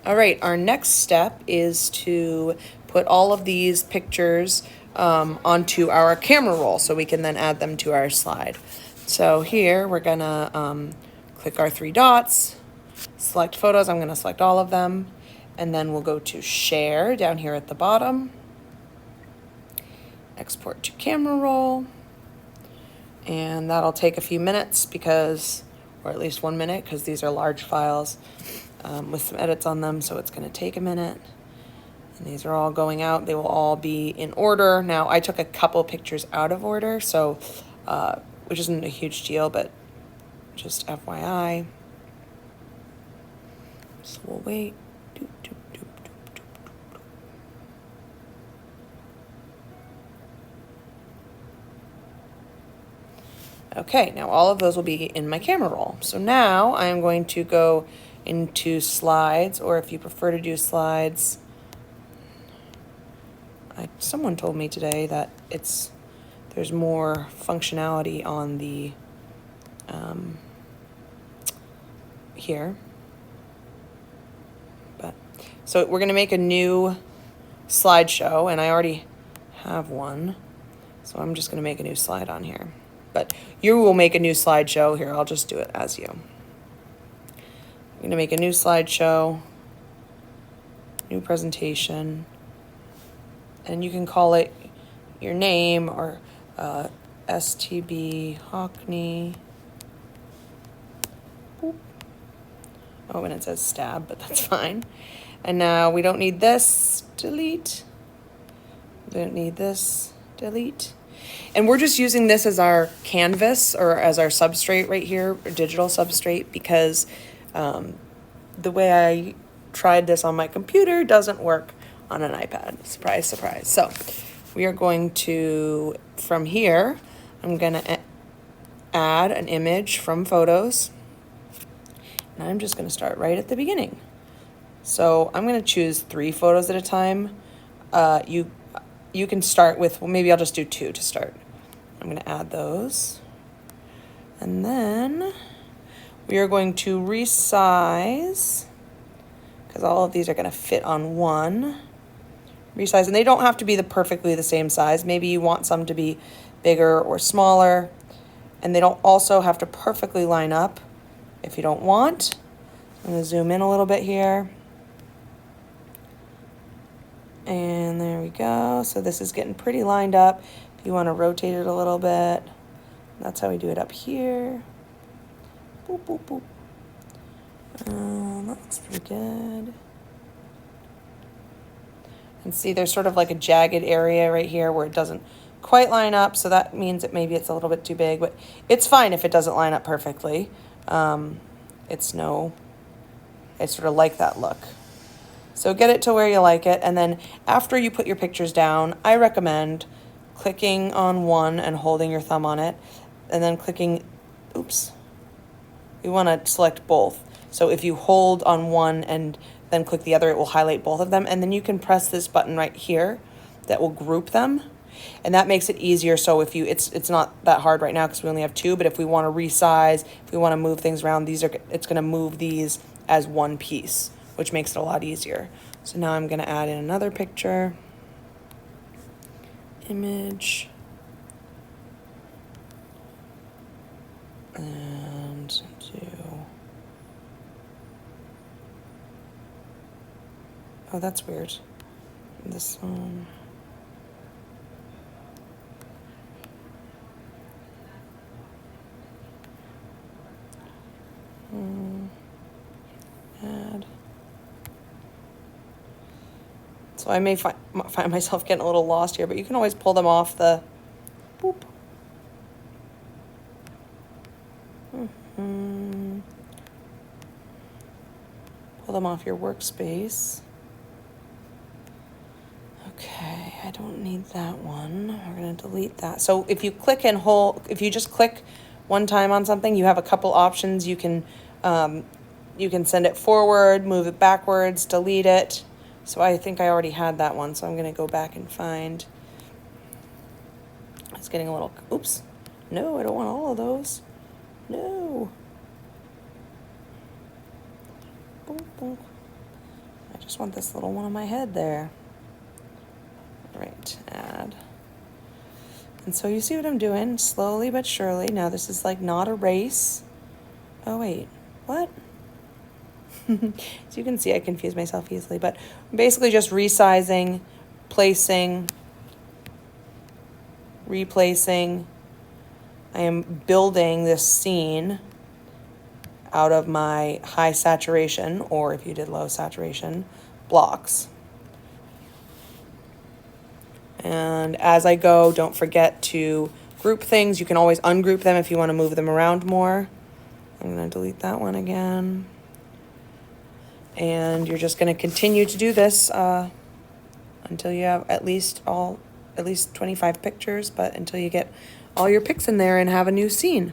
All right, our next step is to put all of these pictures onto our camera roll so we can then add them to our slide. So here we're gonna click our three dots, select photos. I'm gonna select all of them, and then we'll go to share down here at the bottom, export to camera roll, and that'll take a few minutes because, or at least 1 minute, because these are large files with some edits on them, so it's going to take a minute. And these are all going out. They will all be in order. Now, I took a couple pictures out of order, so which isn't a huge deal, but just FYI. So we'll wait. Okay, now all of those will be in my camera roll. So now I am going to go into slides, or if you prefer to do slides, someone told me today that there's more functionality on the here. But so we're going to make a new slideshow, and I already have one, so I'm just going to make a new slide on here. But you will make a new slideshow here. I'll just do it as you. I'm going to make a new slideshow, new presentation, and you can call it your name or STB Hockney. Boop. Oh, and it says stab, but that's fine. And now we don't need this, delete. We don't need this, delete. And we're just using this as our canvas or as our substrate right here, or digital substrate, because the way I tried this on my computer doesn't work on an iPad. Surprise, surprise. So we are going to, from here, I'm going to add an image from photos. And I'm just going to start right at the beginning. So I'm going to choose 3 photos at a time. You can start with, well, maybe I'll just do 2 to start. I'm going to add those. And then we are going to resize, because all of these are going to fit on one. Resize, and they don't have to be perfectly the same size. Maybe you want some to be bigger or smaller, and they don't also have to perfectly line up if you don't want. I'm going to zoom in a little bit here. And there we go. So this is getting pretty lined up. If you want to rotate it a little bit, that's how we do it up here. Boop, boop, boop. That looks pretty good. And see, there's sort of like a jagged area right here where it doesn't quite line up. So that means that maybe it's a little bit too big, but it's fine if it doesn't line up perfectly. It's sort of like that look. So get it to where you like it. And then after you put your pictures down, I recommend clicking on one and holding your thumb on it, and then clicking, oops, you want to select both. So if you hold on one and then click the other, it will highlight both of them. And then you can press this button right here that will group them. And that makes it easier. So if it's not that hard right now because we only have 2, but if we want to resize, if we want to move things around, it's going to move these as one piece, which makes it a lot easier. So now I'm going to add in another picture, image, and do, oh, that's weird. This one. Add. So I may find myself getting a little lost here, but you can always pull them off the, boop. Pull them off your workspace. Okay, I don't need that one. We're going to delete that. So if you click and hold, if you just click one time on something, you have a couple options. You can send it forward, move it backwards, delete it. So I think I already had that one, so I'm going to go back and find. It's getting a little, oops. No, I don't want all of those. No. Boom, boom. I just want this little one on my head there. All right, add. And so you see what I'm doing, slowly but surely. Now this is like not a race. Oh wait, what? So you can see I confuse myself easily, but I'm basically just resizing, placing, replacing. I am building this scene out of my high saturation, or if you did low saturation, blocks. And as I go, don't forget to group things. You can always ungroup them if you want to move them around more. I'm going to delete that one again. And you're just going to continue to do this until you have at least 25 pictures, but until you get all your pics in there and have a new scene.